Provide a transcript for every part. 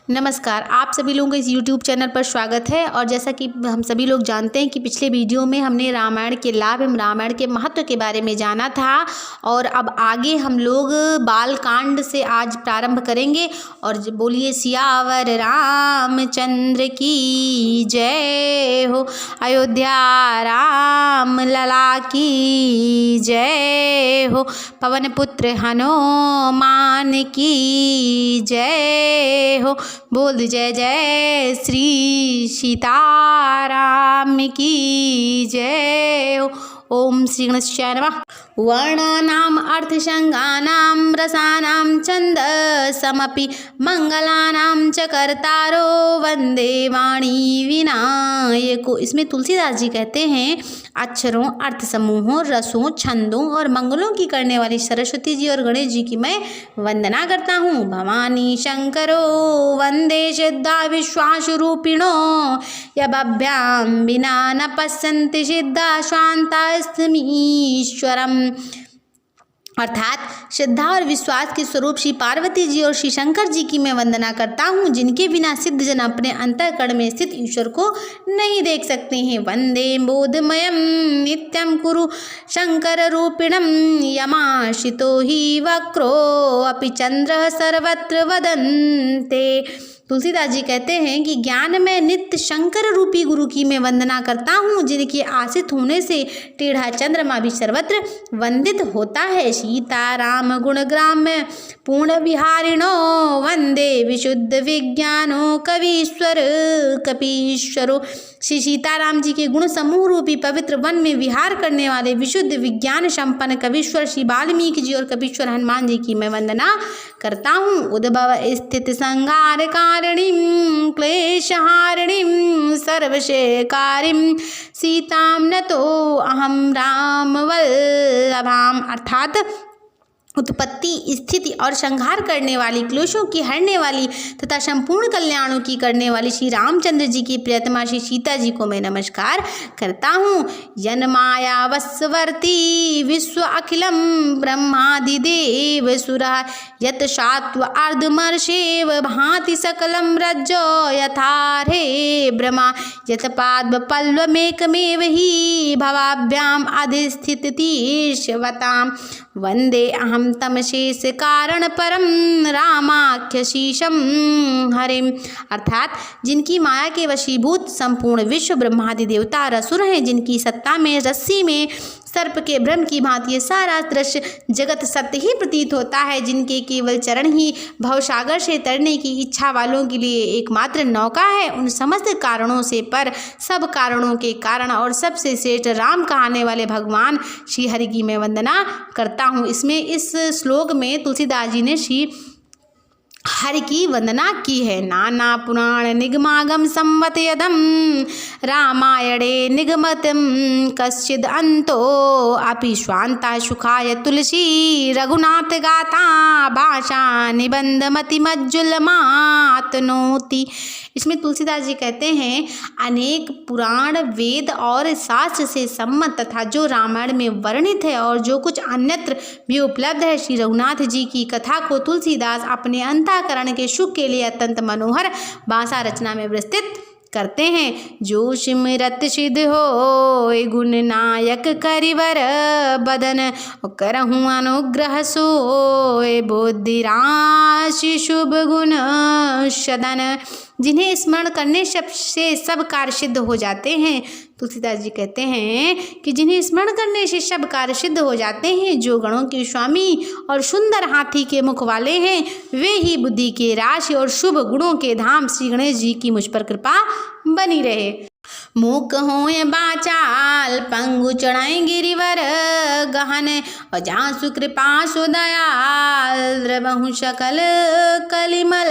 नमस्कार, आप सभी लोगों का इस YouTube चैनल पर स्वागत है। और जैसा कि हम सभी लोग जानते हैं कि पिछले वीडियो में हमने रामायण के लाभ एवं रामायण के महत्व के बारे में जाना था और अब आगे हम लोग बाल कांड से आज प्रारंभ करेंगे। और बोलिए सियावर रामचंद्र की जय हो, अयोध्या राम लला की जय हो, पवन पुत्र हनुमान की जय हो, बोल जय जय श्री सीताराम की जय हो। ओम श्री गणेशाय नमः। वर्णानाम अर्थसंज्ञानां रसानां छन्दसमपि मंगलानां च कर्तारो वंदे वाणी विनायको। इसमें तुलसीदास जी कहते हैं अक्षरों, अर्थ समूहों, रसों, छंदों और मंगलों की करने वाली सरस्वती जी और गणेश जी की मैं वंदना करता हूँ। भवानी शंकरो वंदे सिद्धा विश्वासरूपिणो यभ्याम बिना न पश्यन्ति सिद्धा शांतास्तमीश्वरम। अर्थात श्रद्धा और विश्वास के स्वरूप श्री पार्वती जी और श्री शंकर जी की मैं वंदना करता हूँ, जिनके बिना सिद्ध जन अपने अंतःकरण में स्थित ईश्वर को नहीं देख सकते हैं। वंदे बोधमयम नित्यम कुरु शंकर रूपिणम यमाशितो ही वक्रो अपि चंद्र सर्वत्र वदन्ते। तुलसीदास जी कहते हैं कि ज्ञान में नित्य शंकर रूपी गुरु की मैं वंदना करता हूँ, जिनके आश्रित होने से टेढ़ा चंद्रमा भी सर्वत्र वंदित होता है। सीता राम गुण ग्राम्य पूर्ण विहारिणो वंदे विशुद्ध विज्ञानो कवीश्वर कपीश्वरो। श्री सीताराम जी के गुण समूह रूपी पवित्र वन में विहार करने वाले विशुद्ध विज्ञान संपन्न कवीश्वर श्री वाल्मीकि जी और कपीश्वर हनुमान जी की मैं वंदना करता हूँ। उद्भव स्थित संहार कारिणीं क्लेशहारिणीं सर्वशेकारिं सीतां नतो अहम राम वल्लभाम। अर्थात उत्पत्ति, स्थिति और संहार करने वाली, क्लेशों की हरने वाली तथा संपूर्ण कल्याणों की करने वाली श्री रामचंद्र जी की प्रियतमा श्री सीता जी को मैं नमस्कार करता हूँ। यन माया वस्वर्ती विश्व अखिलम ब्रह्मादिदेव सुरा यत सात्व अर्धमर्षेव भांति सकलम रज्जो यथारे ब्रह्मा यत पाद पल्लवमेकमेव ही भवाभ्याम अधिस्थितिशवताम। वंदे अहम तमशेष कारण परम रामाख्य शीशम हरिम। अर्थात जिनकी माया के वशीभूत संपूर्ण विश्व ब्रह्मादि देवता और असुर हैं, जिनकी सत्ता में रस्सी में सर्प के भ्रम की भांति ये सारा दृश्य जगत सत्य ही प्रतीत होता है, जिनके केवल चरण ही भवसागर से तरने की इच्छा वालों के लिए एकमात्र नौका है। उन समस्त कारणों से पर सब कारणों के कारण और सबसे श्रेष्ठ राम कहने वाले भगवान श्री हरि की मैं वंदना करता हूँ। इसमें इस श्लोक में तुलसीदास जी ने श्री हरि की वंदना की है। नाना पुराण निगमागम संवत यदम रामायणे निगमतम कश्चिद अंतो अपि स्वांता सुखाय तुलसी रघुनाथ गाथा भाषा निबंध मति मज्जुलमातनोति। इसमें तुलसीदास जी कहते हैं अनेक पुराण, वेद और शास्त्र से सम्मत तथा जो रामायण में वर्णित है और जो कुछ अन्यत्र भी उपलब्ध है, श्री रघुनाथ जी की कथा को तुलसीदास अपने अंतःकरण के सुख के लिए अत्यंत मनोहर भाषा रचना में विस्तृत करते हैं। जो सिमरत सिद्ध हो गुण नायक करिवर बदन करहूँ अनुग्रह सोए बुद्धि राशि शुभ गुण सदन। जिन्हें स्मरण करने से सब कार्य सिद्ध हो जाते हैं। तुलसीदास जी कहते हैं कि जिन्हें स्मरण करने से सब कार्य सिद्ध हो जाते हैं, जो गणों के स्वामी और सुंदर हाथी के मुख वाले हैं, वे ही बुद्धि के राशि और शुभ गुणों के धाम श्री गणेश जी की मुझ पर कृपा बनी रहे। मूक होय बाचाल पंगु चढ़ाए गिरिवर गहन और जासु कृपा सु दयाल द्रवहु सकल कलिमल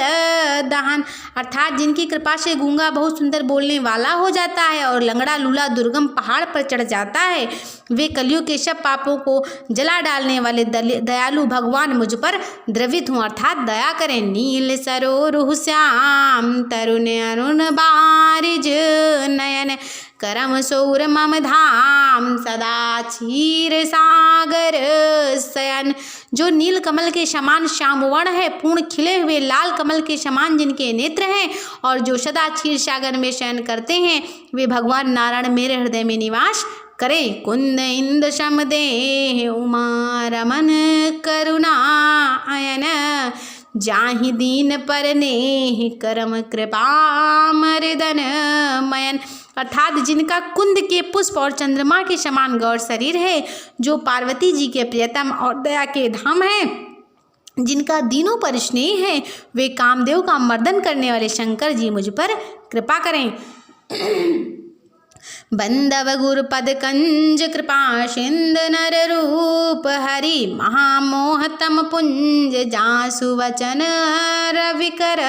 दहन। अर्थात जिनकी कृपा से गूंगा बहुत सुंदर बोलने वाला हो जाता है और लंगड़ा लूला दुर्गम पहाड़ पर चढ़ जाता है, वे कलियुग के सब पापों को जला डालने वाले दयालु भगवान मुझ पर द्रवित हूँ। अर्थात दया करें। नील सरोरुह श्याम तरुण अरुण बारिज नयन करम सौर मम धाम सदा क्षीर सागर शयन। जो नील कमल के समान श्यामवर्ण है, पूर्ण खिले हुए लाल कमल के समान जिनके नेत्र हैं और जो सदा क्षीर सागर में शयन करते हैं, वे भगवान नारायण मेरे हृदय में निवास करें। कुंद इंद सम देह उमा रमन करुणा अयन, जाहि दीन पर नेह करम कृपा मर्दन मयन। अर्थात जिनका कुंद के पुष्प और चंद्रमा के समान गौर शरीर है, जो पार्वती जी के प्रियतम और दया के धाम है, जिनका दीनों पर स्नेह है, वे कामदेव का मर्दन करने वाले शंकर जी मुझ पर कृपा करें। बंदव गुरुपद कंज कृपा सिंध नर रूप हरि, महामोहतम पुंज जासु वचन रविकर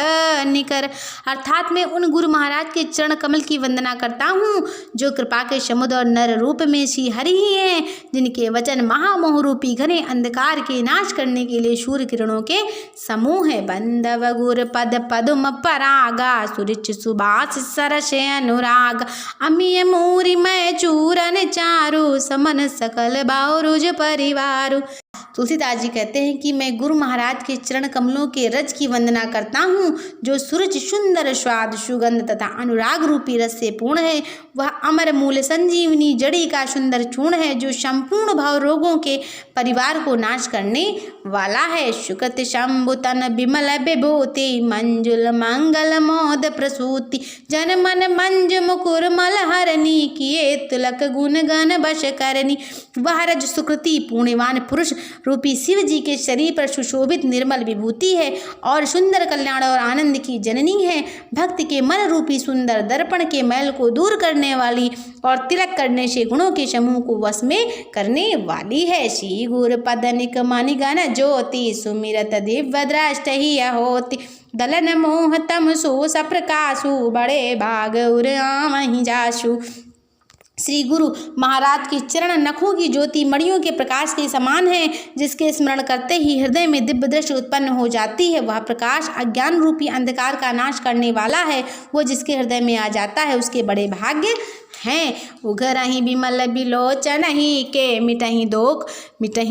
निकर। अर्थात मैं उन गुरु महाराज के चरण कमल की वंदना करता हूँ, जो कृपा के समुद्र और नर रूप में श्री हरि ही हैं, जिनके वचन महामोह रूपी घने अंधकार के नाश करने के लिए सूर्य किरणों के समूह है। बंदव गुरुपद पदुम परागा, सुरिच सुबास सरस अनुराग, अमीय मूरी मैं चूरन चारु, समन सकल बाउरुज परिवारु। तुलसीदास जी कहते हैं कि मैं गुरु महाराज के चरण कमलों के रज की वंदना करता हूँ, जो सूरज सुंदर स्वाद सुगंध तथा अनुराग रूपी रस से पूर्ण है। वह अमर मूल संजीवनी जड़ी का सुंदर चूर्ण है, जो संपूर्ण भाव रोगों के परिवार को नाश करने वाला है। शुकत शंभु तन विमल विभूति, मंजुल मंगल मोद प्रसूति, जन मन मंज मुकुर मल हरनी, किए तुलक गुण गण बश करनी। वह रज सुकृति पुण्यवान पुरुष रूपी शिव जी के शरीर पर सुशोभित निर्मल विभूति है और सुंदर कल्याण और आनंद की जननी है। भक्त के मन रूपी सुंदर दर्पण के मैल को दूर करने वाली और तिलक करने से गुणों के समूह को वश में करने वाली है। श्री गुरु पद निक मणि गण ज्योति, सुमिरत दिव्य दृष्ट ही होती, दलन मोह तम सो सप्रकाशु, बड़े भाग उर आमहि जासु। श्री गुरु महाराज के चरण नखों की ज्योति मणियों के प्रकाश के समान है, जिसके स्मरण करते ही हृदय में दिव्य दृष्टि उत्पन्न हो जाती है। वह प्रकाश अज्ञान रूपी अंधकार का नाश करने वाला है। वो जिसके हृदय में आ जाता है, उसके बड़े भाग्य हैं। उघरहि बिमल बिलोचनहि के, मिटहि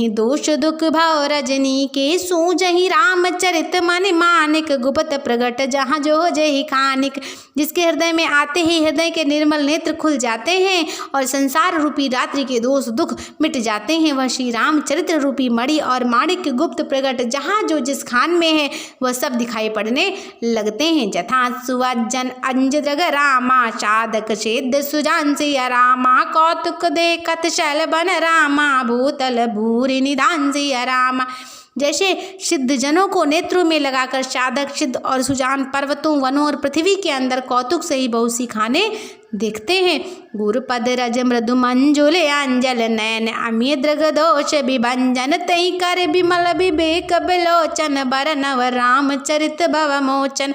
दोष दुख भाव रजनी के, सूझहि रामचरित मन मानिक, गुप्त प्रगट जहाँ जो जहि खानिक। जिसके हृदय में आते ही हृदय के निर्मल नेत्र खुल जाते हैं और संसार रूपी रात्रि के दोष दुख मिट जाते हैं। वह श्री रामचरित्र रूपी मणि और माणिक गुप्त प्रगट जहाँ जो जिस खान में है, वह सब दिखाई पड़ने लगते हैं। जथा सुवज्जन अंज जग रामा, साधक सिद्ध सुजान सिया रामा, कौतुक देखत शैल बन रामा, भूतल भूरि निधान सिया रामा। जैसे सिद्ध जनों को नेत्रों में लगाकर साधक सिद्ध और सुजान पर्वतों वनों और पृथ्वी के अंदर कौतुक से ही बहुत सी खाने देखते हैं। गुरुपद रज मृदु मंजुल अंजल, नयन अमीय दृग दोष विभंजन, तई कर विमल विवेक बिलोचन, बर नव रामचरित भव मोचन।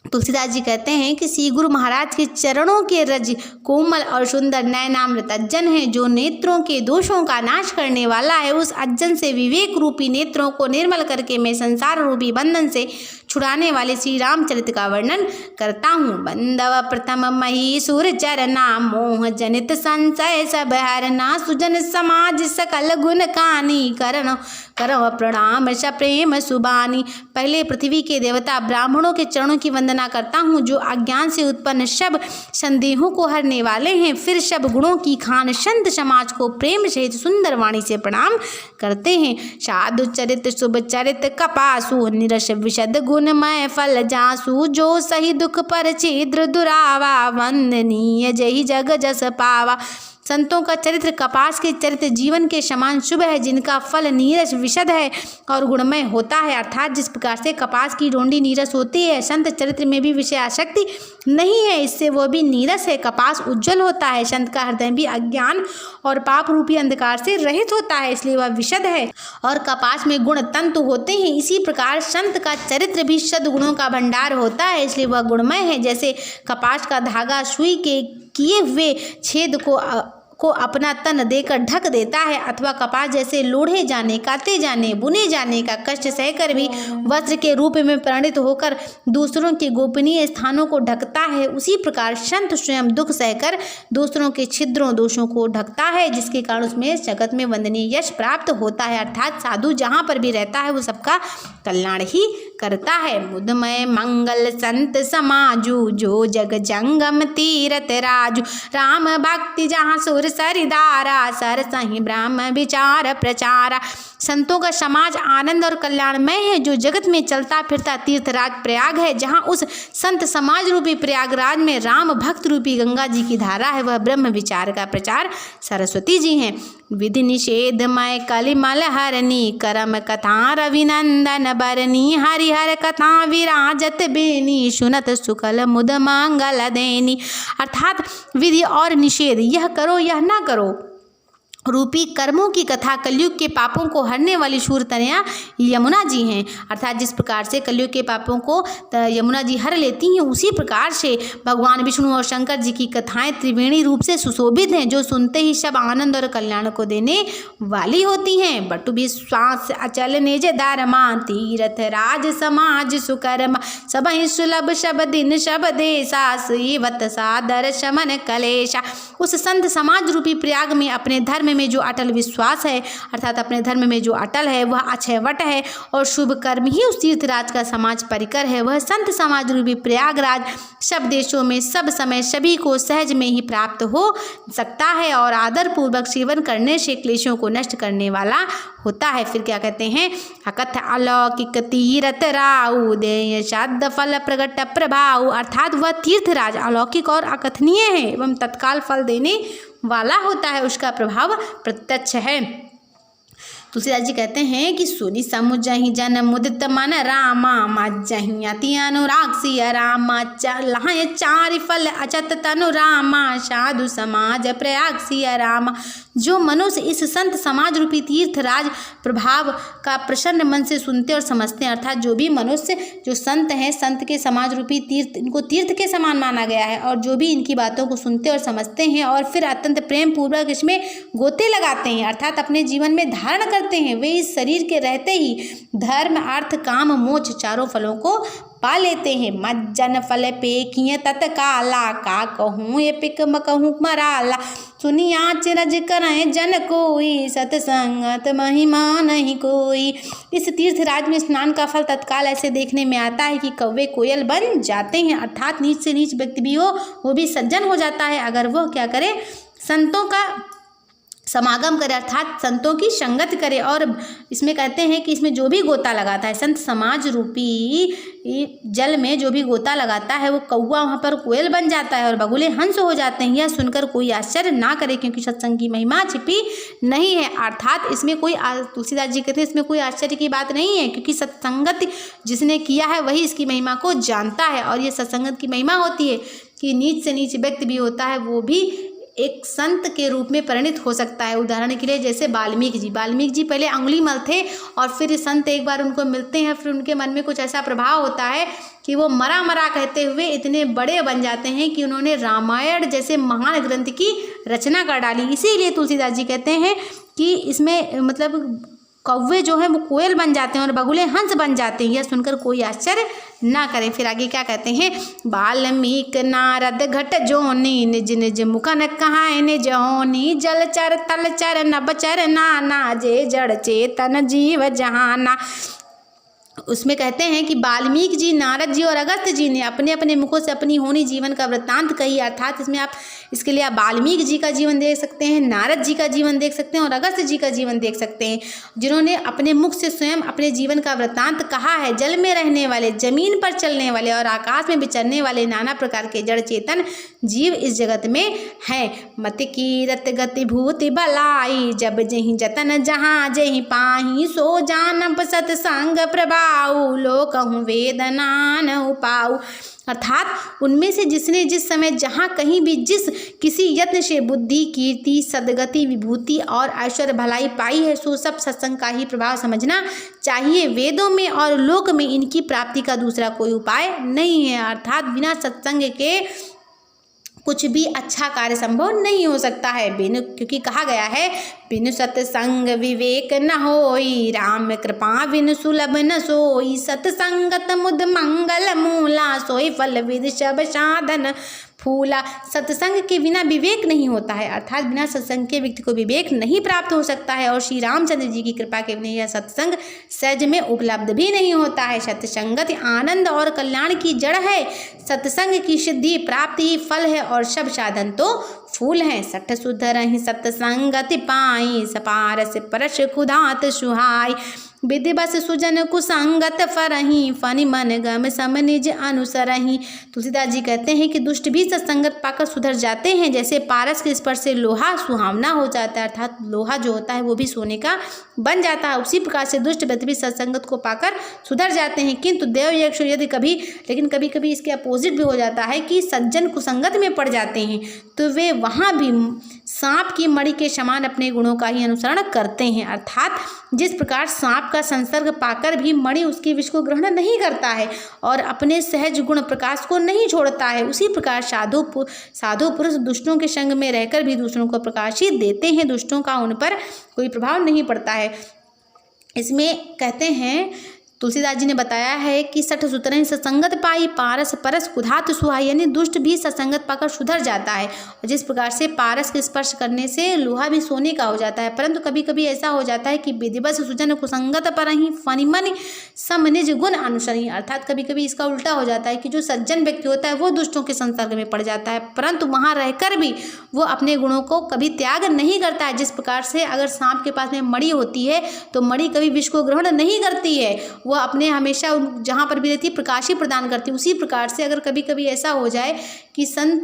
तुलसीदास जी कहते हैं कि श्री गुरु महाराज के चरणों के रज कोमल और सुंदर नयनामृत अज्जन है, जो नेत्रों के दोषों का नाश करने वाला है। उस अज्जन से विवेक रूपी नेत्रों को निर्मल करके मैं संसार रूपी बंधन से छुड़ाने वाले श्री रामचरित का वर्णन करता हूँ। बंदव प्रथम महीसुर चरना, मोह जनित संशय सब हरना, सुजन समाज सकल गुण कानी, करण करो प्रणाम सप्रेम सुबानी। पहले पृथ्वी के देवता ब्राह्मणों के चरणों की वंदना करता हूँ, जो अज्ञान से उत्पन्न सब संदेहों को हरने वाले हैं। फिर सब गुणों की खान संत समाज को प्रेम सहित सुंदर वाणी से प्रणाम करते हैं। साधु चरित शुभ चरित कपासु, निरस विशद गुणमय फल जासु, जो सही दुख पर छिद्र दुरावा, वंदनीय जही जग जस पावा। संतों का चरित्र कपास के चरित्र जीवन के समान शुभ है, जिनका फल नीरस विशद है और गुणमय होता है। अर्थात जिस प्रकार से कपास की डोंडी नीरस होती है, संत चरित्र में भी विषय आसक्ति नहीं है, इससे वह भी नीरस है। कपास उज्जवल होता है, संत का हृदय भी अज्ञान और पाप रूपी अंधकार से रहित होता है, इसलिए वह विशद है। और कपास में गुण तंतु होते हैं, इसी प्रकार संत का चरित्र भी सद्गुणों का भंडार होता है, इसलिए वह गुणमय है। जैसे कपास का धागा सुई के किए हुए छेद को अपना तन देकर ढक देता है अथवा कपास जैसे लोढ़े जाने, काते जाने, बुने जाने का कष्ट सहकर भी वस्त्र के रूप में परिणित होकर दूसरों के गोपनीय स्थानों को ढकता है, उसी प्रकार संत स्वयं दुख सहकर दूसरों के छिद्रों दोषों को ढकता है, जिसके कारण उसमें जगत में वंदनीय यश प्राप्त होता है। अर्थात साधु जहाँ पर भी रहता है वो सबका कल्याण ही करता है। मुदमय मंगल संत समाजू, जो जग जंगम तीरथ राजू, राम भक्ति जहाँ सुर सरिदारा, सर सही ब्रह्म विचार प्रचारा। संतों का समाज आनंद और कल्याणमय है, जो जगत में चलता फिरता तीर्थराज प्रयाग है, जहाँ उस संत समाज रूपी प्रयागराज में राम भक्त रूपी गंगा जी की धारा है, वह ब्रह्म विचार का प्रचार सरस्वती जी हैं। विधि निषेधमय कलिमल हरनी, करम कथा रविनंदन बरनी, हरिहर कथा विराजत बेनी, सुनत सुकल मुद मंगल देनी। अर्थात विधि और निषेध, यह करो यह ना करो रूपी कर्मों की कथा कलयुग के पापों को हरने वाली शूर तनया यमुना जी हैं। अर्थात जिस प्रकार से कलयुग के पापों को यमुना जी हर लेती हैं, उसी प्रकार से भगवान विष्णु और शंकर जी की कथाएं त्रिवेणी रूप से सुशोभित हैं, जो सुनते ही सब आनंद और कल्याण को देने वाली होती हैं। बटु विश्वास अचल निज धर्मा, तीरथ राज समाज सुकर्मा, सबहि सुलभ शब दिन शब देशा, सेवत सादर शमन कलेशा। उस संत समाज रूपी प्रयाग में अपने धर्म में जो अटल विश्वास है, अर्थात अपने धर्म में जो अटल है वह अक्षयवट है, और शुभ कर्म ही उस तीर्थराज का समाज परिकर है। वह संत समाज रूपी प्रयागराज सब देशों में सब समय सभी को सहज में ही प्राप्त हो सकता है, और आदर पूर्वक सेवन करने से क्लेशों को नष्ट करने वाला होता है। फिर क्या कहते हैं, अकथ अलौकिक तीरथ राउ, देय श्राद्ध फल प्रगट प्रभाव। अर्थात वह तीर्थराज अलौकिक और अकथनीय है एवं तत्काल फल देने वाला होता है, उसका प्रभाव प्रत्यक्ष है। तुलसीदास जी कहते हैं कि सुनि समुझहि जन मुदित मन रामा, मज्जहि अति अनुराग सिय रामा, लहय चारि फल अचत तनु रामा, साधु समाज प्रयाग सिय रामा। जो मनुष्य इस संत समाज रूपी तीर्थराज प्रभाव का प्रसन्न मन से सुनते और समझते हैं, अर्थात जो भी मनुष्य जो संत हैं, संत के समाज रूपी तीर्थ, इनको तीर्थ के समान माना गया है, और जो भी इनकी बातों को सुनते और समझते हैं और फिर अत्यंत प्रेम पूर्वक इसमें गोते लगाते हैं, अर्थात अपने जीवन में धारण करते हैं, वे इस शरीर के रहते ही धर्म अर्थ काम मोक्ष चारों फलों को पा लेते हैं। मज्जन फल पेखिय तत्काला, का कहूँ ये पिक कहूँ मराला, सुनिया चिरज करें जन कोई, सतसंगत महिमा नहीं कोई। इस तीर्थराज में स्नान का फल तत्काल ऐसे देखने में आता है कि कौवे कोयल बन जाते हैं, अर्थात नीच से नीच व्यक्ति भी हो वो भी सज्जन हो जाता है अगर वह क्या करे, संतों का समागम करे, अर्थात संतों की संगत करे। और इसमें कहते हैं कि इसमें जो भी गोता लगाता है, संत समाज रूपी जल में जो भी गोता लगाता है, वो कौवा वहाँ पर कोयल बन जाता है और बगुले हंस हो जाते हैं। यह सुनकर कोई आश्चर्य ना करे, क्योंकि सत्संग की महिमा छिपी नहीं है। अर्थात इसमें कोई, तुलसीदास जी कहते हैं इसमें कोई आश्चर्य की बात नहीं है, क्योंकि सत्संगत जिसने किया है वही इसकी महिमा को जानता है। और ये सत्संगत की महिमा होती है कि नीच से नीच व्यक्ति भी होता है वो भी एक संत के रूप में परिणित हो सकता है। उदाहरण के लिए जैसे वाल्मीकि जी पहले अंगुलीमल थे, और फिर संत एक बार उनको मिलते हैं, फिर उनके मन में कुछ ऐसा प्रभाव होता है कि वो मरा मरा कहते हुए इतने बड़े बन जाते हैं कि उन्होंने रामायण जैसे महान ग्रंथ की रचना कर डाली। इसीलिए तुलसीदास जी कहते हैं कि इसमें मतलब कौवे जो है वो कोयल बन जाते हैं और बगुले हंस बन जाते हैं। यह सुनकर कोई आश्चर्य ना करें। फिर आगे क्या कहते हैं, वाल्मीक नारद घट जोनी, निज निज मुखन कहाए निज होनी, जलचर तलचर नभचर नाना, जे जड़ चेतन जीव जहाना। उसमें कहते हैं कि वाल्मीकि जी, नारद जी और अगस्त्य जी ने अपने अपने मुखों से अपनी होनी जीवन का वृत्तांत कही। अर्थात इसमें आप इसके लिए आप वाल्मीकि जी का जीवन देख सकते हैं, नारद जी का जीवन देख सकते हैं और अगस्त्य जी का जीवन देख सकते हैं, जिन्होंने अपने मुख से स्वयं अपने जीवन का वृत्तांत कहा है। जल में रहने वाले, जमीन पर चलने वाले और आकाश में विचरने वाले नाना प्रकार के जड़ चेतन जीव इस जगत में हैं। मत कीरत गति भूति बलाई, जब जहीं जतन जहाँ जहीं पाही, सो जानब सतसंग प्रभाऊ, लो कहूँ वेदना न उपाऊ। अर्थात उनमें से जिसने जिस समय जहाँ कहीं भी जिस किसी यत्न से बुद्धि कीर्ति सदगति विभूति और ऐश्वर्य भलाई पाई है, सो सब सत्संग का ही प्रभाव समझना चाहिए। वेदों में और लोक में इनकी प्राप्ति का दूसरा कोई उपाय नहीं है। अर्थात बिना सत्संग के कुछ भी अच्छा कार्य संभव नहीं हो सकता है। बिनु, क्योंकि कहा गया है बिनु सत्संग विवेक न होई, राम कृपा बिनु सुलभ न सोई, सत्संगत मुद मंगल मूला, सोई फल विद सब साधन फूला। सत्संग के बिना विवेक नहीं होता है, अर्थात बिना सत्संग के व्यक्ति को विवेक नहीं प्राप्त हो सकता है, और श्री रामचंद्र जी की कृपा के बिना यह सत्संग सहज में उपलब्ध भी नहीं होता है। सत्संगत आनंद और कल्याण की जड़ है, सत्संग की सिद्धि प्राप्ति ही फल है, और सब साधन तो फूल हैं। सठ सुधरहि सत्संगति पाई, सपारस परश खुदात सुहाई, विधि बस सुजन कुसंगत फरही, फनि मन गम सम निज अनुसरही। तुलसीदास जी कहते हैं कि दुष्ट भी सत्संगत पाकर सुधर जाते हैं, जैसे पारस के स्पर्श से लोहा सुहावना हो जाता है, अर्थात लोहा जो होता है वो भी सोने का बन जाता है, उसी प्रकार से दुष्ट व्यक्ति भी सत्संगत को पाकर सुधर जाते हैं। किंतु देव यक्ष यदि कभी कभी इसके अपोजिट भी हो जाता है कि सज्जन कुसंगत में पड़ जाते हैं, तो वे वहाँ भी सांप की मणि के समान अपने गुणों का ही अनुसरण करते हैं, अर्थात जिस प्रकार सांप का संसर्ग पाकर भी मणि उसके विष को ग्रहण नहीं करता है और अपने सहज गुण प्रकाश को नहीं छोड़ता है, उसी प्रकार साधु पुरुष दुष्टों के संग में रहकर भी दूसरों को प्रकाश ही देते हैं, दुष्टों का उन पर कोई प्रभाव नहीं पड़ता है। इसमें कहते हैं तुलसीदास जी ने बताया है कि सठ सुतरहि सत्संगत पाई, पारस परस कुधात सुहाई, यानी दुष्ट भी सत्संगत पाकर सुधर जाता है, और जिस प्रकार से पारस के स्पर्श करने से लोहा भी सोने का हो जाता है। परंतु कभी कभी ऐसा हो जाता है कि विधिवश सुजन कुसंगत परहि, फनिमन सम निज गुण अनुसरहि, अर्थात कभी कभी इसका उल्टा हो जाता है कि जो सज्जन व्यक्ति होता है वो दुष्टों के संसर्ग में पड़ जाता है, परंतु वहाँ रहकर भी वो अपने गुणों को कभी त्याग नहीं करता है। जिस प्रकार से अगर सांप के पास में मणि होती है तो मणि कभी विष को ग्रहण नहीं करती है, वो अपने हमेशा जहाँ पर भी रहती है प्रकाश ही प्रदान करती है। उसी प्रकार से अगर कभी कभी ऐसा हो जाए कि संत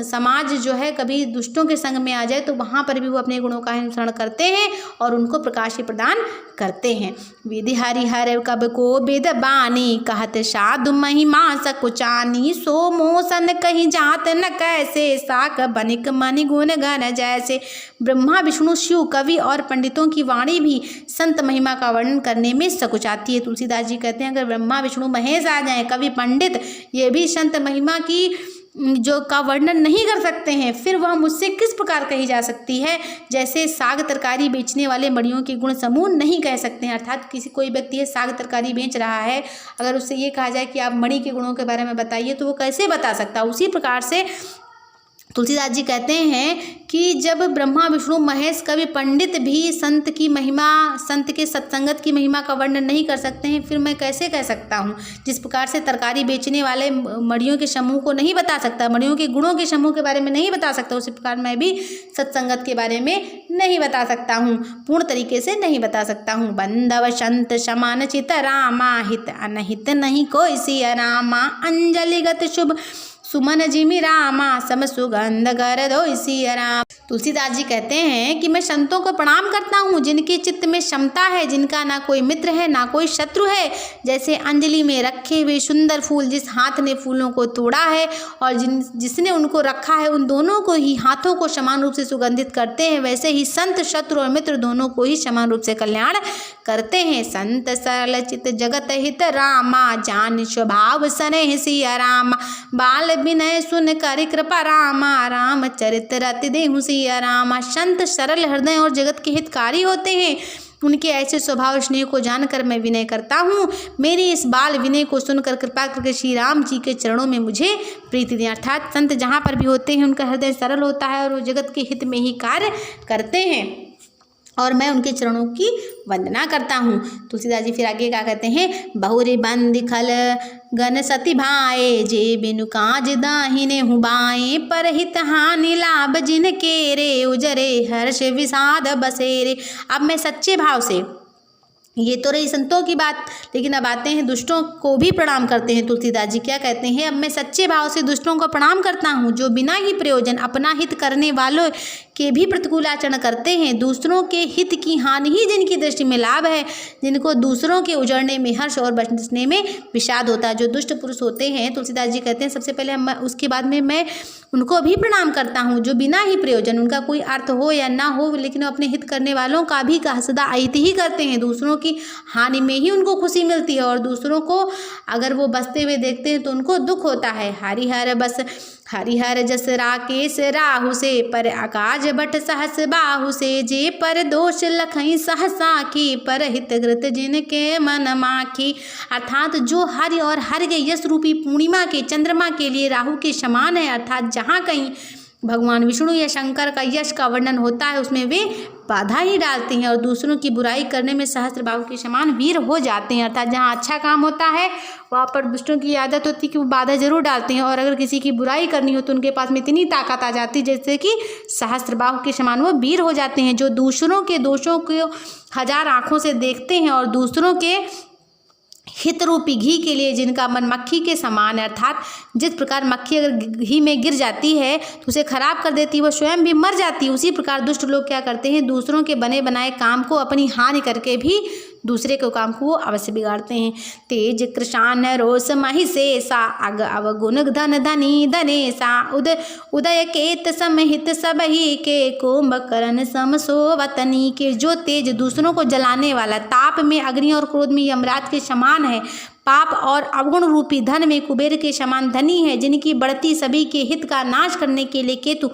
समाज जो है कभी दुष्टों के संग में आ जाए, तो वहाँ पर भी वो अपने गुणों का अनुसरण करते हैं और उनको प्रकाश ही प्रदान करते हैं। विधि हरिहर कब को वेद बानी, कहत साधु महिमा सकुचानी, सो मोसन कहीं जात न कैसे, साक बनिक मनि गुण गण जैसे। ब्रह्मा विष्णु शिव कवि और पंडितों की वाणी भी संत महिमा का वर्णन करने में सकुचाती है। तुलसीदास जी कहते हैं अगर ब्रह्मा विष्णु महेश आ जाएं, कवि पंडित ये भी संत महिमा की जो का वर्णन नहीं कर सकते हैं, फिर वह मुझसे किस प्रकार कही जा सकती है। जैसे साग तरकारी बेचने वाले मड़ियों के गुण समूह नहीं कह सकते हैं, अर्थात कोई व्यक्ति है साग तरकारी बेच रहा है, अगर उससे ये कहा जाए कि आप मणि के गुणों के बारे में बताइए तो वो कैसे बता सकता है। उसी प्रकार से तुलसीदास जी कहते हैं कि जब ब्रह्मा विष्णु महेश कवि पंडित भी संत की महिमा, संत के सत्संगत की महिमा का वर्णन नहीं कर सकते हैं, फिर मैं कैसे कह सकता हूँ। जिस प्रकार से तरकारी बेचने वाले मड़ियों के समूह को नहीं बता सकता, मड़ियों के गुणों के समूह के बारे में नहीं बता सकता, उसी प्रकार मैं भी सत्संगत के बारे में नहीं बता सकता हूँ, पूर्ण तरीके से नहीं बता सकता हूँ। बंधव संत समान चित रामा, हित अनहित नहीं कोई सिया रामा, अंजलिगत शुभ सुमन जिमि रामा, सम सुगंध कर दो सिया राम। तुलसीदास जी कहते हैं कि मैं संतों को प्रणाम करता हूँ जिनके चित्त में क्षमता है, जिनका ना कोई मित्र है ना कोई शत्रु है। जैसे अंजलि में रखे हुए सुंदर फूल, जिस हाथ ने फूलों को तोड़ा है और जिसने उनको रखा है, उन दोनों को ही हाथों को समान रूप से सुगंधित करते हैं, वैसे ही संत शत्रु और मित्र दोनों को ही समान रूप से कल्याण करते हैं। संत सरल चित जगत हित रामा, जान स्वभाव सने सिया रामा, बाल विनय सुन कर कृपा रामा, राम चरित रति देहु सिया रामा। संत सरल हृदय और जगत के हितकारी होते हैं, उनके ऐसे स्वभाव स्नेह को जानकर मैं विनय करता हूँ। मेरी इस बाल विनय को सुनकर कृपा करके श्री राम जी के चरणों में मुझे प्रीति दें। अर्थात संत जहाँ पर भी होते हैं उनका हृदय सरल होता है और वो जगत के हित में ही कार्य करते हैं और मैं उनके चरणों की वंदना करता हूँ। तुलसीदास जी फिर आगे क्या कहते हैं, बहुरे बंद खल गन सती भाए, जे बिनु काज दाहिने हुबाए, पर हित हानि लाभ जिन के रे, उजरे हर्ष विषाद बसेरे। अब मैं सच्चे भाव से, ये तो रही संतों की बात, लेकिन अब आते हैं दुष्टों को भी प्रणाम करते हैं। तुलसीदास जी क्या कहते हैं, अब मैं सच्चे भाव से दुष्टों को प्रणाम करता हूँ जो बिना ही प्रयोजन अपना हित करने वालों के भी प्रतिकूल आचरण करते हैं। दूसरों के हित की हानि ही जिनकी दृष्टि में लाभ है, जिनको दूसरों के उजड़ने में हर्ष और बचने में विषाद होता है, जो दुष्ट पुरुष होते हैं। तुलसीदास जी कहते हैं सबसे पहले उसके बाद में मैं उनको भी प्रणाम करता हूँ जो बिना ही प्रयोजन, उनका कोई अर्थ हो या ना हो, लेकिन अपने हित करने वालों का भी सदा अहित ही करते हैं। दूसरों की हानि में ही उनको खुशी मिलती है और दूसरों को अगर वो बसते हुए देखते हैं तो उनको दुख होता है। हरिहर बस हरिहर जस राकेश राहु से, पर आकाश बट सहस बाहु से। जे पर दोष लखई सहसा की, पर हित कृत जिनके मन माखी। अर्थात जो हरि और हर के यश रूपी पूर्णिमा के चंद्रमा के लिए राहु के समान है, अर्थात जहाँ कहीं भगवान विष्णु या शंकर का यश का वर्णन होता है उसमें वे बाधा ही डालते हैं और दूसरों की बुराई करने में सहस्त्र बाहु के समान वीर हो जाते हैं। अर्थात जहाँ अच्छा काम होता है वहाँ पर दुष्टों की आदत होती है कि वो बाधा जरूर डालते हैं, और अगर किसी की बुराई करनी हो तो उनके पास में इतनी ताकत आ जाती है जैसे कि सहस्त्र बाहु के समान वो वीर हो जाते हैं, जो दूसरों के दोषों को हजार आँखों से देखते हैं और दूसरों के हित रूपी घी के लिए जिनका मन मक्खी के समान है। अर्थात जिस प्रकार मक्खी अगर घी में गिर जाती है तो उसे खराब कर देती है, वह स्वयं भी मर जाती है, उसी प्रकार दुष्ट लोग क्या करते हैं, दूसरों के बने बनाए काम को अपनी हानि करके भी दूसरे के काम को वो अवश्य बिगाड़ते हैं। तेज कृशान रोष महिषेषा, अग अवगुण धन धनी धनेशा। उदय केत समहित सबही के, कुंभकर्ण समसोवतनी के। जो तेज दूसरों को जलाने वाला, ताप में अग्नि और क्रोध में यमराज के समान है, पाप और अवगुण रूपी धन में कुबेर के समान धनी है, जिनकी बढ़ती सभी के हित का नाश करने के लिए केतु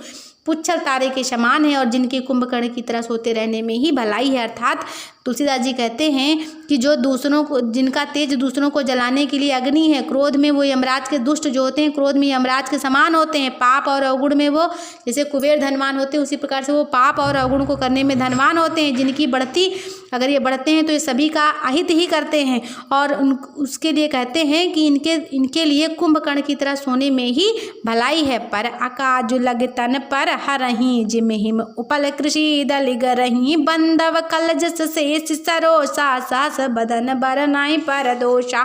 पुच्छल तारे के समान है, और जिनके कुंभकर्ण की तरह सोते रहने में ही भलाई है। अर्थात तुलसीदास जी कहते हैं कि जो दूसरों को, जिनका तेज दूसरों को जलाने के लिए अग्नि है, क्रोध में वो यमराज के दुष्ट जो होते हैं क्रोध में यमराज के समान होते हैं, पाप और अवगुण में वो जैसे कुबेर धनवान होते हैं उसी प्रकार से वो पाप और अवगुण को करने में धनवान होते हैं, जिनकी बढ़ती अगर ये बढ़ते हैं तो ये सभी का अहित ही करते हैं, और उसके लिए कहते हैं कि इनके लिए कुंभकर्ण की तरह सोने में ही भलाई है। पर अकाज लग तन पर हरही, जिम हिम उपल कृषि दल गरही, बंधव कल जस से सरोसा, सास बदन बरनाई पर दोषा।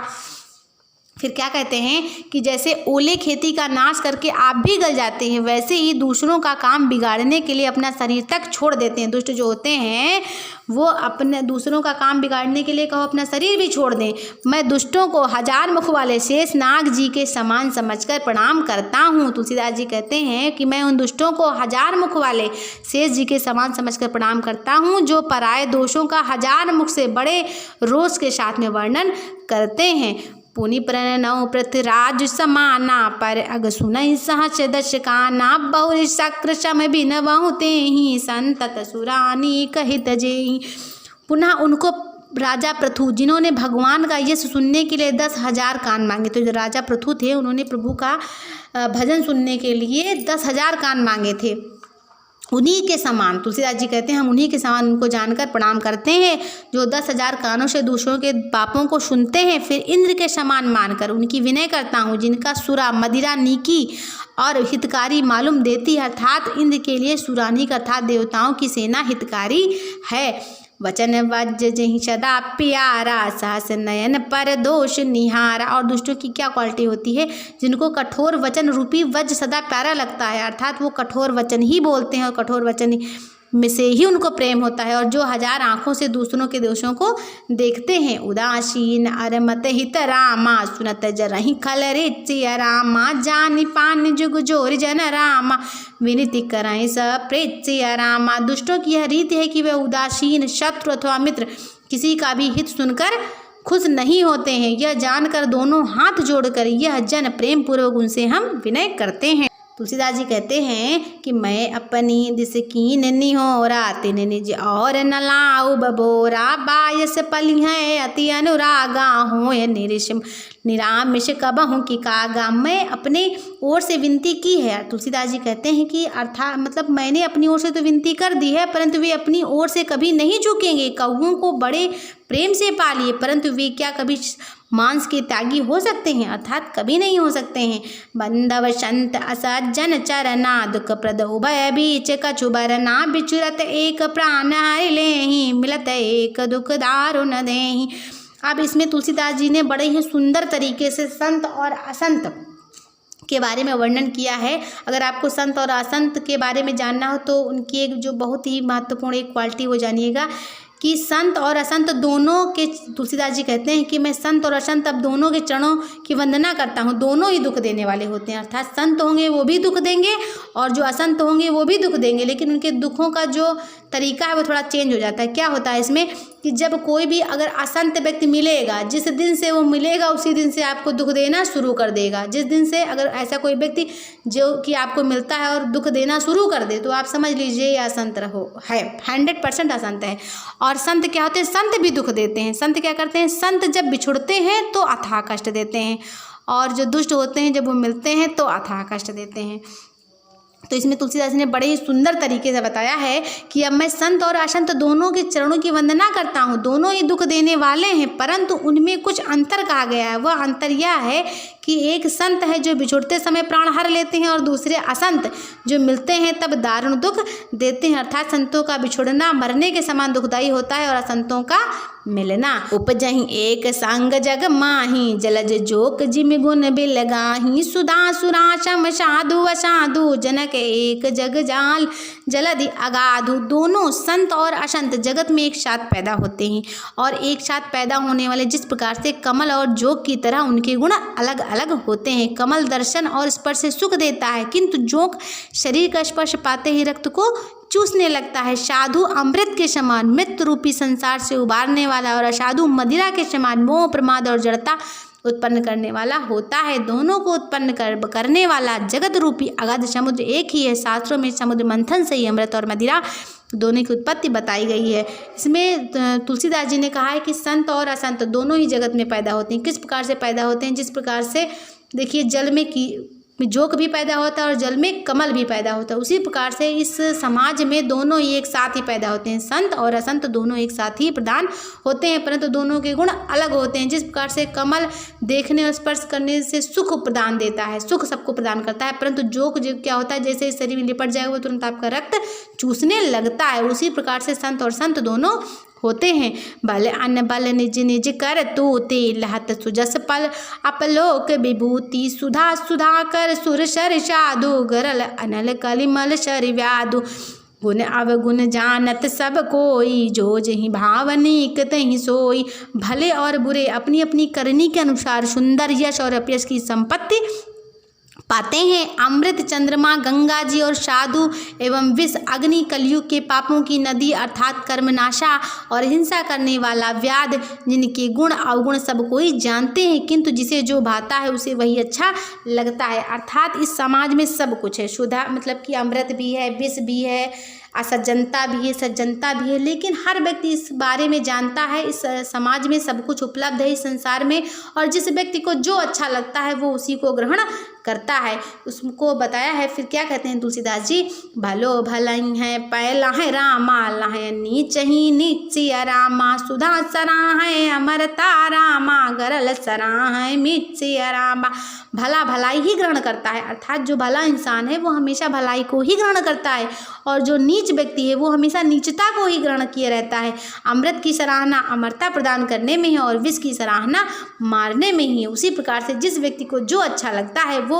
फिर क्या कहते हैं कि जैसे ओले खेती का नाश करके आप भी गल जाते हैं, वैसे ही दूसरों का काम बिगाड़ने के लिए अपना शरीर तक छोड़ देते हैं। दुष्ट जो होते हैं वो अपने दूसरों का काम बिगाड़ने के लिए कहो अपना शरीर भी छोड़ दें। मैं दुष्टों को हजार मुख वाले शेष नाग जी के समान समझकर प्रणाम करता हूँ। तुलसीदास जी कहते हैं कि मैं उन दुष्टों को हजार मुख वाले शेष जी के समान समझकर प्रणाम करता हूँ, जो पराये दोषों का हजार मुख से बड़े रोष के साथ में वर्णन करते हैं। पुनि प्रणव पृथ्वीराज समाना, पर अग सुनई सहच दशकाना, बहु शक्र शम बिन बहुते ही, संतत सुरानी कहित जेहि। पुनः उनको राजा पृथु, जिन्होंने भगवान का यश सुनने के लिए 10,000 कान मांगे, तो जो राजा पृथु थे उन्होंने प्रभु का भजन सुनने के लिए 10,000 कान मांगे थे, उन्हीं के समान तुलसीदास जी कहते हैं हम उन्हीं के समान उनको जानकर प्रणाम करते हैं, जो 10,000 कानों से दूसरों के पापों को सुनते हैं, फिर इंद्र के समान मानकर उनकी विनय करता हूँ, जिनका सुरा मदिरा नीकी और हितकारी मालूम देती है। अर्थात इंद्र के लिए सुरानिक अर्थात देवताओं की सेना हितकारी है। वचन वज्र जहि सदा प्यारा, सहस नयन पर दोष निहारा। और दुष्टों की क्या क्वालिटी होती है, जिनको कठोर वचन रूपी वज्र सदा प्यारा लगता है, अर्थात वो कठोर वचन ही बोलते हैं और कठोर वचन में से ही उनको प्रेम होता है, और जो हजार आँखों से दूसरों के दोषों को देखते हैं। उदासीन अरमत हित रामा, सुनत जरहि खल रेचिया रामा, जानि पान जुग जोर जन रामा, विनती कराएं सब प्रेचिया रामा। दुष्टों की यह रीति है कि वे उदासीन, शत्रु अथवा मित्र किसी का भी हित सुनकर खुश नहीं होते हैं। यह जानकर दोनों हाथ जोड़कर यह जन प्रेम पूर्वक उनसे हम विनय करते हैं। तुलसीदास जी कहते हैं कि मैं अपनी दिस कीन निहोरा, तिन निज और न लाऊ बबोरा, बायस पली है अति अनुरागा, हो निरामिष कबहूँ की कागा। मैं अपने ओर से विनती की है। तुलसीदास जी कहते हैं कि अर्थात मतलब मैंने अपनी ओर से तो विनती कर दी है, परंतु वे अपनी ओर से कभी नहीं झुकेंगे। कौओं को बड़े प्रेम से पालिए, परंतु वे क्या कभी मांस के त्यागी हो सकते हैं, अर्थात कभी नहीं हो सकते हैं। बंधव संत असज्जन चरना, दुख प्रद उभय बीच कछु बरना, बिचुरत एक प्राण हरि लेहि, मिलत एक दुख दारुन देहि। अब इसमें तुलसीदास जी ने बड़े ही सुंदर तरीके से संत और असंत के बारे में वर्णन किया है। अगर आपको संत और असंत के बारे में जानना हो तो उनकी एक जो बहुत ही महत्वपूर्ण एक क्वालिटी वो जानिएगा कि संत और असंत दोनों के, तुलसीदास जी कहते हैं कि मैं संत और असंत अब दोनों के चरणों की वंदना करता हूँ, दोनों ही दुख देने वाले होते हैं। अर्थात संत होंगे वो भी दुख देंगे और जो असंत होंगे वो भी दुख देंगे, लेकिन उनके दुखों का जो तरीका है वो थोड़ा चेंज हो जाता है। क्या होता है इसमें कि जब कोई भी अगर असंत व्यक्ति मिलेगा, जिस दिन से वो मिलेगा उसी दिन से आपको दुख देना शुरू कर देगा। जिस दिन से अगर ऐसा कोई व्यक्ति जो कि आपको मिलता है और दुख देना शुरू कर दे, तो आप समझ लीजिए ये असंत है, 100% असंत है। और संत क्या होते हैं? संत भी दुख देते हैं। संत क्या करते हैं? संत जब बिछुड़ते हैं तो अथाह कष्ट देते हैं, और जो दुष्ट होते हैं जब वो मिलते हैं तो अथाह कष्ट देते हैं। तो इसमें तुलसीदास ने बड़े ही सुंदर तरीके से बताया है कि अब मैं संत और असंत दोनों के चरणों की वंदना करता हूँ। दोनों ही दुख देने वाले हैं, परंतु उनमें कुछ अंतर कहा गया है। वह अंतर यह है कि एक संत है जो बिछुड़ते समय प्राण हर लेते हैं, और दूसरे असंत जो मिलते हैं तब दारुण दुख देते हैं। अर्थात संतों का बिछुड़ना मरने के समान दुखदायी होता है, और असंतों का मिलना। उपजहि एक संग जग माही, जलज जोक जिम गुण बिल गाही। सुधा सुराशम साधु असाधु, जनक एक जग जाल जलधि अगाधु। दोनों संत और असंत जगत में एक साथ पैदा होते हैं, और एक साथ पैदा होने वाले जिस प्रकार से कमल और जोक की तरह उनके गुण अलग अलग होते हैं। कमल दर्शन और स्पर्श से सुख देता है, किंतु जोक शरीर का स्पर्श पाते ही रक्त को चूसने लगता है। साधु अमृत के समान मृत्यु रूपी संसार से उबारने वाला, और असाधु मदिरा के समान मोह प्रमाद और जड़ता उत्पन्न करने वाला होता है। दोनों को उत्पन्न करने वाला जगत रूपी अगाध समुद्र एक ही है। शास्त्रों में समुद्र मंथन से ही अमृत और मदिरा दोनों की उत्पत्ति बताई गई है। इसमें तुलसीदास जी ने कहा है कि संत और असंत दोनों ही जगत में पैदा होते हैं। किस प्रकार से पैदा होते हैं? जिस प्रकार से देखिए जल में जोक भी पैदा होता है और जल में कमल भी पैदा होता है, उसी प्रकार से इस समाज में दोनों ही एक साथ ही पैदा होते हैं। संत और असंत दोनों एक साथ ही प्रदान होते हैं, परंतु दोनों के गुण अलग होते हैं। जिस प्रकार से कमल देखने और स्पर्श करने से सुख प्रदान देता है, सुख सबको प्रदान करता है, परंतु जोक जो क्या होता है, जैसे शरीर में लिपट जाएगा वो तुरंत आपका रक्त चूसने लगता है। उसी प्रकार से संत और संत दोनों होते हैं। बल अन्न बल निज निज कर तूते, लहत सुजस पल अपलोक विभूति। सुधा सुधा कर सुर शर साधु, गरल अनल कलिमल शर व्याधु। गुण अवगुण जानत सब कोई, जो जहि भावनिक तहि सोई। भले और बुरे अपनी अपनी करनी के अनुसार सुंदर यश और अपयश की संपत्ति पाते हैं। अमृत चंद्रमा गंगा जी और साधु एवं विष अग्नि कलयुग के पापों की नदी अर्थात कर्मनाशा और हिंसा करने वाला व्याध, जिनके गुण अवगुण सब कोई जानते हैं, किंतु जिसे जो भाता है उसे वही अच्छा लगता है। अर्थात इस समाज में सब कुछ है। सुधा मतलब कि अमृत भी है, विष भी है, असज्जनता भी है, सज्जनता भी है, लेकिन हर व्यक्ति इस बारे में जानता है। इस समाज में सब कुछ उपलब्ध है इस संसार में, और जिस व्यक्ति को जो अच्छा लगता है वो उसी को ग्रहण करता है, उसको बताया है। फिर क्या कहते हैं तुलसीदास जी? भलो भलई है पैला है रामा, लाहे नीच ही नीच रामा। सुधा सरा है अमरता रामा, गरल सरा है मीच रामा। भला भलाई ही ग्रहण करता है, अर्थात जो भला इंसान है वो हमेशा भलाई को ही ग्रहण करता है, और जो नीच व्यक्ति है वो हमेशा नीचता को ही ग्रहण किए रहता है। अमृत की सराहना अमरता प्रदान करने में है, और विष की सराहना मारने में ही है। उसी प्रकार से जिस व्यक्ति को जो अच्छा लगता है वो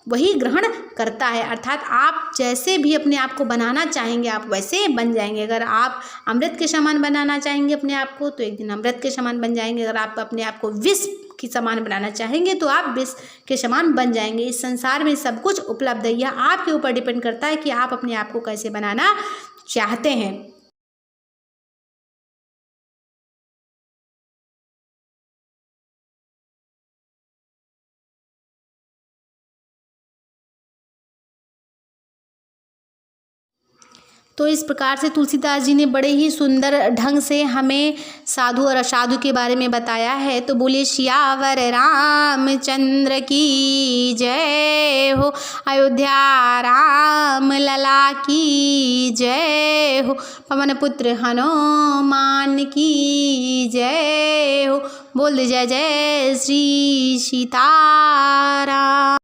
वही ग्रहण करता है। अर्थात आप जैसे भी अपने आप को बनाना चाहेंगे आप वैसे बन जाएंगे। अगर आप अमृत के समान बनाना चाहेंगे अपने आप को तो एक दिन अमृत के समान बन जाएंगे। अगर आप अपने आप को विष की समान बनाना चाहेंगे तो आप विष के समान बन जाएंगे। इस संसार में सब कुछ उपलब्ध है, यह आपके ऊपर डिपेंड करता है कि आप अपने आप को कैसे बनाना चाहते हैं। तो इस प्रकार से तुलसीदास जी ने बड़े ही सुंदर ढंग से हमें साधु और असाधु के बारे में बताया है। तो बोलिए सियावर रामचंद्र की जय हो, अयोध्या राम लला की जय हो, पवन पुत्र हनुमान की जय हो। बोल जय जय श्री सीताराम।